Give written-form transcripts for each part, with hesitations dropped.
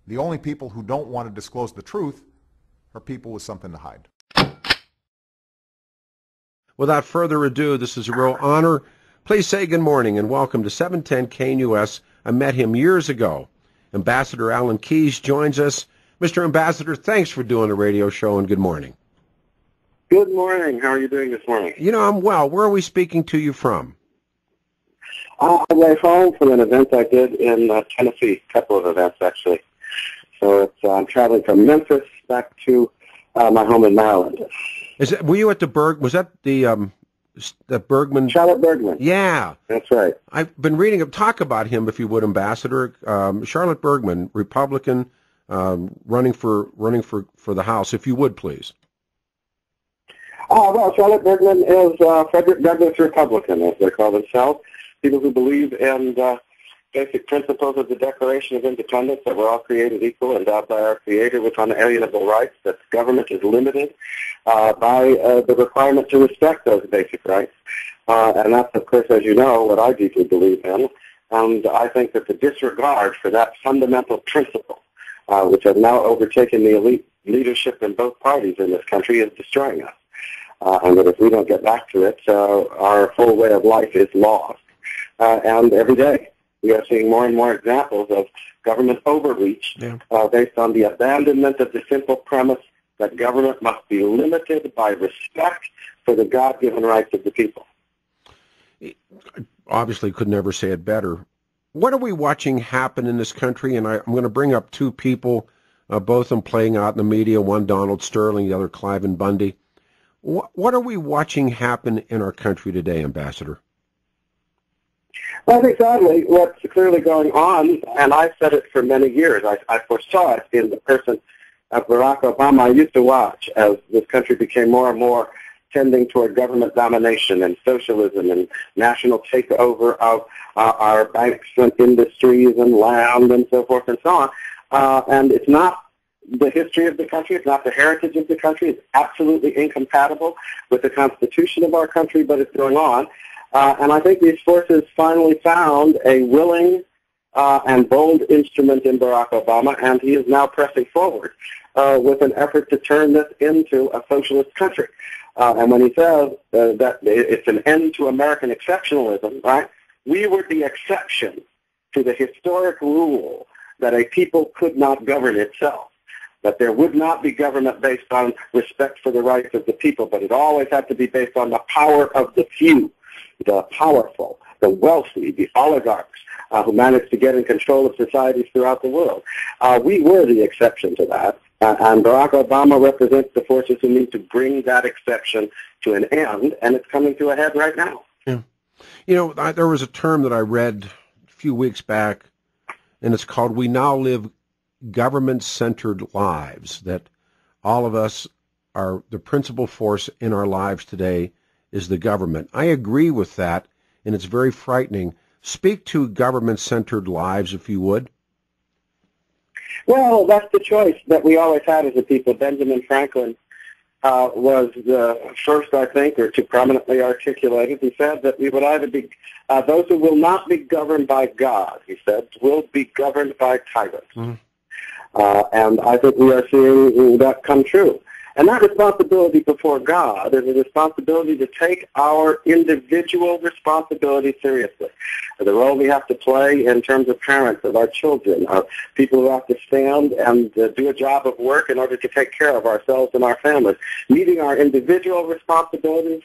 The only people who don't want to disclose the truth are people with something to hide. Without further ado, this is a real honor. Please say good morning and welcome to 710 KNUS. I met him years ago. Ambassador Alan Keyes joins us. Mr. Ambassador, thanks for doing the radio show and good morning. Good morning. How are you doing this morning? You know, I'm well. Where are we speaking to you from? I'm way home from an event I did in Tennessee, a couple of events actually. So I'm traveling from Memphis back to my home in Maryland. Were you at the was that the Bergman? Charlotte Bergman. Yeah. That's right. I've been reading talk about him, if you would, Ambassador. Charlotte Bergman, Republican, running for the House, if you would, please. Well, Charlotte Bergman is Frederick Douglass Republican, as they call themselves. People who believe in basic principles of the Declaration of Independence, that we're all created equal, endowed by our Creator with unalienable rights, that government is limited by the requirement to respect those basic rights. And that's, of course, as you know, what I deeply believe in. And I think that the disregard for that fundamental principle, which has now overtaken the elite leadership in both parties in this country, is destroying us. And that if we don't get back to it, our whole way of life is lost. And every day we are seeing more and more examples of government overreach based on the abandonment of the simple premise that government must be limited by respect for the God-given rights of the people. Obviously could never say it better. What are we watching happen in this country? And I'm going to bring up two people, both of them playing out in the media, one Donald Sterling, the other Cliven Bundy. What are we watching happen in our country today, Ambassador? Well, I think, sadly, what's clearly going on, and I've said it for many years, I foresaw it in the person of Barack Obama. I used to watch as this country became more and more tending toward government domination and socialism and national takeover of our banks and industries and land and so forth and so on. And it's not the history of the country. It's not the heritage of the country. It's absolutely incompatible with the Constitution of our country, but it's going on. And I think these forces finally found a willing and bold instrument in Barack Obama, and he is now pressing forward with an effort to turn this into a socialist country. And when he says that it's an end to American exceptionalism, right, we were the exception to the historic rule that a people could not govern itself, that there would not be government based on respect for the rights of the people, but it always had to be based on the power of the few, the powerful, the wealthy, the oligarchs who managed to get in control of societies throughout the world. We were the exception to that, and Barack Obama represents the forces who need to bring that exception to an end, and it's coming to a head right now. Yeah. You know, there was a term that I read a few weeks back, and it's called "We Now Live Government-Centered Lives," that all of us are the principal force in our lives today is the government. I agree with that, and it's very frightening. Speak to government-centered lives, if you would. Well, that's the choice that we always had as a people. Benjamin Franklin was the first, I think, or to prominently articulate it. He said that we would either be, those who will not be governed by God, he said, will be governed by tyrants. Mm-hmm. And I think we are seeing that come true. And that responsibility before God is a responsibility to take our individual responsibility seriously. The role we have to play in terms of parents, of our children, of people who have to stand and do a job of work in order to take care of ourselves and our families. Meeting our individual responsibilities,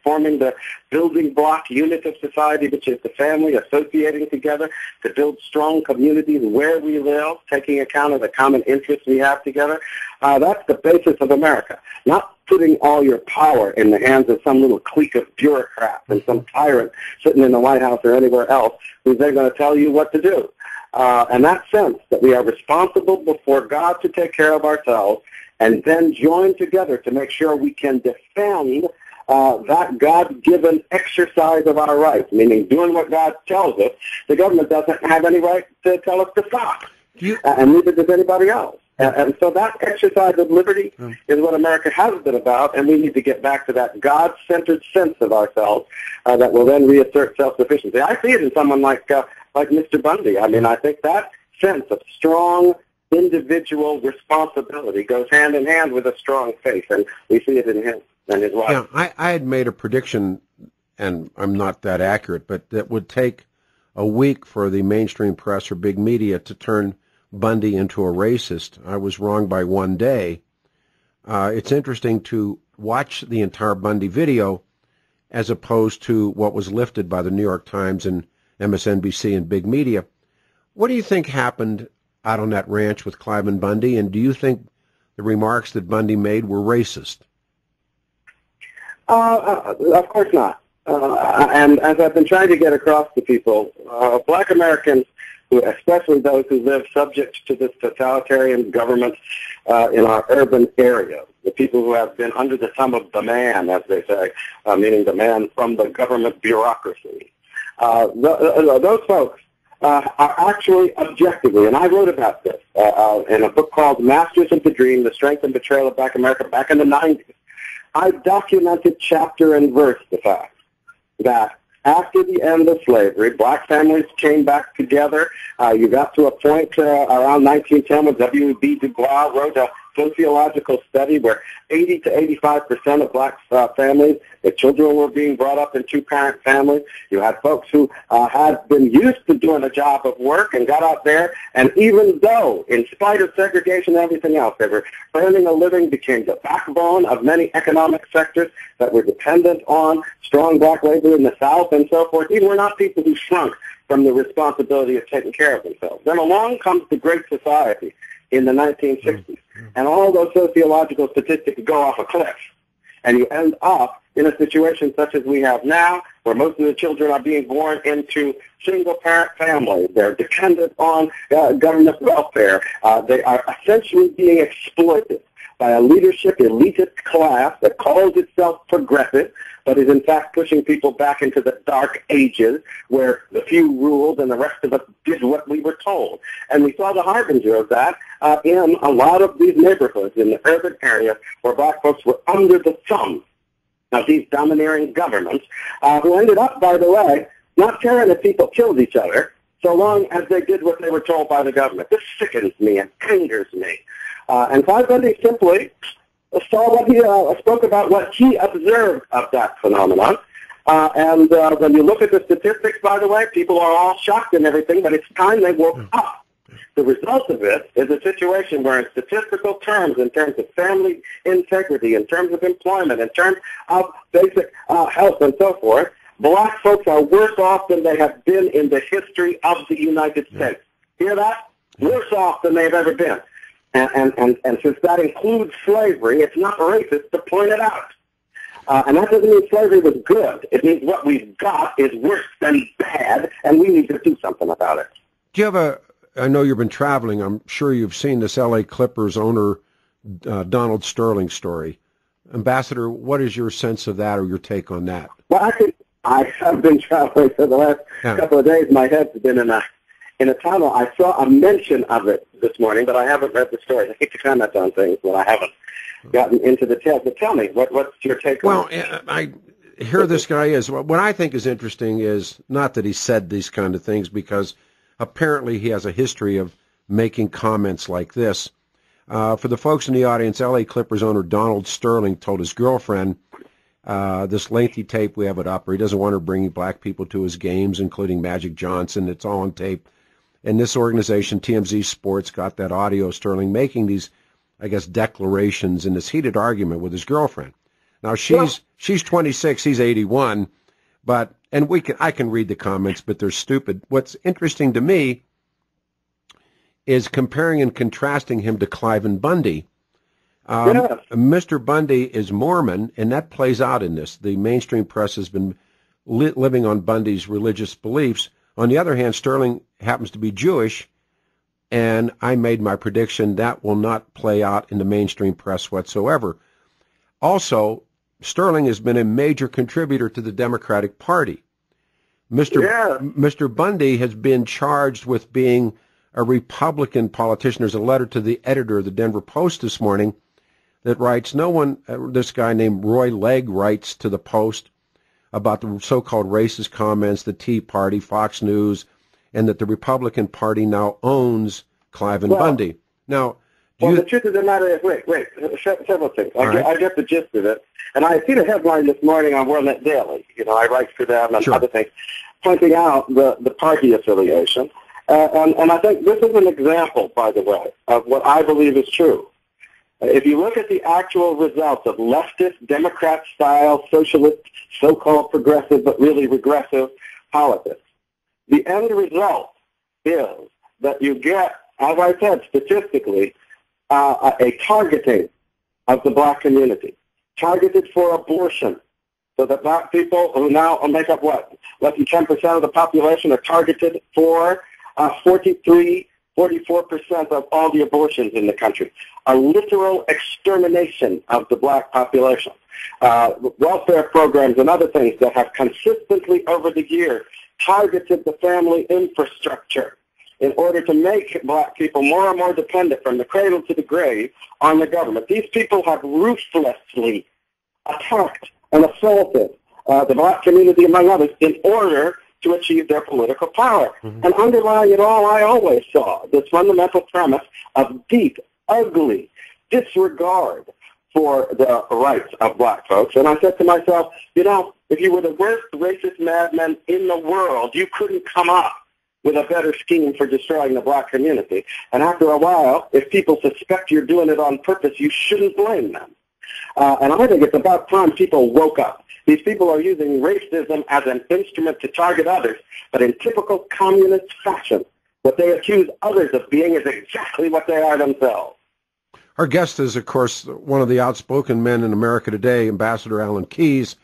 forming the building block unit of society, which is the family, associating together to build strong communities where we live, taking account of the common interests we have together. That's the basis of America. Not putting all your power in the hands of some little clique of bureaucrats and some tyrant sitting in the White House or anywhere else who's then going to tell you what to do. And that sense that we are responsible before God to take care of ourselves and then join together to make sure we can defend that God-given exercise of our rights, meaning doing what God tells us. The government doesn't have any right to tell us to stop, and neither does anybody else. And so that exercise of liberty is what America has been about, and we need to get back to that God-centered sense of ourselves that will then reassert self-sufficiency. I see it in someone like Mr. Bundy. I mean, I think that sense of strong individual responsibility goes hand in hand with a strong faith, and we see it in him and his wife. Yeah, I had made a prediction, and I'm not that accurate, but that would take a week for the mainstream press or big media to turn Bundy into a racist. I was wrong by one day. It's interesting to watch the entire Bundy video as opposed to what was lifted by the New York Times and MSNBC and big media. What do you think happened out on that ranch with Cliven Bundy, and do you think the remarks that Bundy made were racist? Of course not. And as I've been trying to get across to people, black Americans, especially those who live subject to this totalitarian government in our urban area, the people who have been under the thumb of the man, as they say, meaning the man from the government bureaucracy, those folks are actually objectively, and I wrote about this in a book called Masters of the Dream, The Strength and Betrayal of Black America back in the 90s. I documented chapter and verse the fact that after the end of slavery, black families came back together. You got to a point around 1910 when W.B. Du Bois wrote a sociological study where 80 to 85% of black families, the children were being brought up in two-parent families. You had folks who had been used to doing a job of work and got out there, and even though, in spite of segregation and everything else, they were earning a living, became the backbone of many economic sectors that were dependent on strong black labor in the South and so forth. These were not people who shrunk from the responsibility of taking care of themselves. Then along comes the Great Society in the 1960s, and all those sociological statistics go off a cliff, and you end up in a situation such as we have now, where most of the children are being born into single-parent families. They're dependent on government welfare. They are essentially being exploited by a leadership elitist class that calls itself progressive, but is in fact pushing people back into the dark ages where the few ruled and the rest of us did what we were told. And we saw the harbinger of that in a lot of these neighborhoods in the urban areas where black folks were under the thumb of these domineering governments, who ended up, by the way, not caring if people killed each other, so long as they did what they were told by the government. This sickens me and angers me. And Cliven Bundy simply saw what he spoke about what he observed of that phenomenon. And when you look at the statistics, by the way, people are all shocked and everything, but it's time they woke up. The result of it is a situation where in statistical terms, in terms of family integrity, in terms of employment, in terms of basic health and so forth, black folks are worse off than they have been in the history of the United States. Hear that? Worse off than they've ever been. And since that includes slavery, it's not racist to point it out. And that doesn't mean slavery was good. It means what we've got is worse than bad, and we need to do something about it. Do you have I know you've been traveling, I'm sure you've seen this L.A. Clippers owner Donald Sterling story. Ambassador, what is your sense of that or your take on that? Well, I have been traveling for the last couple of days. My head's been in a tunnel. I saw a mention of it this morning, but I haven't read the story. I hate to comment on things when I haven't gotten into the details. But tell me, what's your take on it? Well, I hear this guy is. What I think is interesting is not that he said these kind of things, because apparently he has a history of making comments like this. For the folks in the audience, L.A. Clippers owner Donald Sterling told his girlfriend, this lengthy tape, we have it up, where he doesn't want her bringing black people to his games, including Magic Johnson. It's all on tape. And this organization, TMZ Sports, got that audio of Sterling making these, I guess, declarations in this heated argument with his girlfriend. Now, she's 26, he's 81, and I can read the comments, but they're stupid. What's interesting to me is comparing and contrasting him to Cliven Bundy. Mr. Bundy is Mormon, and that plays out in this. The mainstream press has been living on Bundy's religious beliefs. On the other hand, Sterling happens to be Jewish, and I made my prediction that will not play out in the mainstream press whatsoever. Also, Sterling has been a major contributor to the Democratic Party. Mr. Bundy has been charged with being a Republican politician. There's a letter to the editor of the Denver Post this morning that writes, this guy named Roy Legg writes to the Post about the so-called racist comments, the Tea Party, Fox News, and that the Republican Party now owns Cliven Bundy. Now, well, the truth of the matter is, several things. I get the gist of it. And I see the headline this morning on WorldNet Daily. You know, I write for them and other things, pointing out the party affiliation. And I think this is an example, by the way, of what I believe is true. If you look at the actual results of leftist, Democrat-style, socialist, so-called progressive, but really regressive politics, the end result is that you get, as I said, statistically, a targeting of the black community, targeted for abortion, so that black people who now make up, less than 10% of the population are targeted for 44% of all the abortions in the country. A literal extermination of the black population. Welfare programs and other things that have consistently over the years targeted the family infrastructure in order to make black people more and more dependent from the cradle to the grave on the government. These people have ruthlessly attacked and assaulted the black community, among others, in order to achieve their political power. Mm-hmm. And underlying it all, I always saw this fundamental premise of deep, ugly disregard for the rights of black folks. And I said to myself, you know, if you were the worst racist madmen in the world, you couldn't come up with a better scheme for destroying the black community. And after a while, if people suspect you're doing it on purpose, you shouldn't blame them. And I think it's about time people woke up. These people are using racism as an instrument to target others, but in typical communist fashion, what they accuse others of being is exactly what they are themselves. Our guest is, of course, one of the outspoken men in America today, Ambassador Alan Keyes.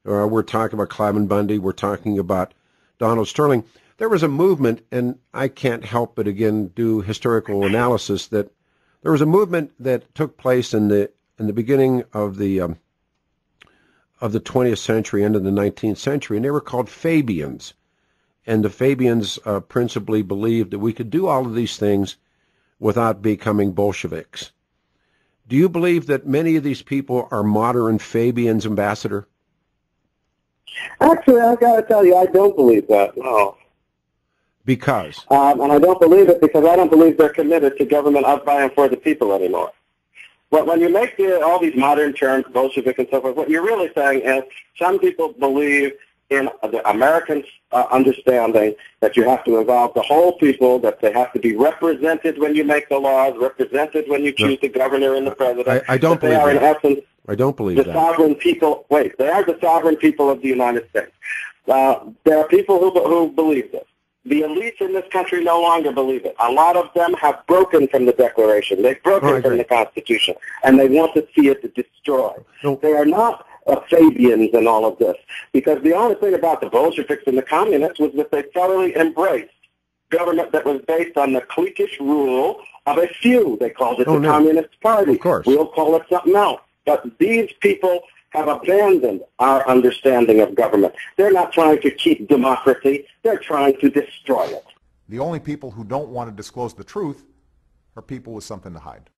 We're talking about Cliven Bundy. We're talking about Donald Sterling. There was a movement, and I can't help but, again, do historical analysis, that there was a movement that took place in the beginning of the 20th century, end of the 19th century, and they were called Fabians. And the Fabians principally believed that we could do all of these things without becoming Bolsheviks. Do you believe that many of these people are modern Fabians, Ambassador? Actually, I've got to tell you, I don't believe that, no. Because? And I don't believe it because I don't believe they're committed to government of, by, and for the people anymore. But when you make all these modern terms, Bolshevik and so forth, what you're really saying is some people believe in the American understanding that you have to involve the whole people, that they have to be represented when you make the laws, represented when you choose the governor and the president. I don't believe that. They are, in essence, I don't believe the that. sovereign people. Wait, they are the sovereign people of the United States. There are people who believe this. The elites in this country no longer believe it. A lot of them have broken from the Declaration. They've broken from the Constitution, and they want to see it destroyed. No. They are not Fabians in all of this, because the only thing about the Bolsheviks and the Communists was that they thoroughly embraced government that was based on the cliquish rule of a few. They called it the Communist Party. Of course. We'll call it something else. But these people have abandoned our understanding of government. They're not trying to keep democracy. They're trying to destroy it. The only people who don't want to disclose the truth are people with something to hide.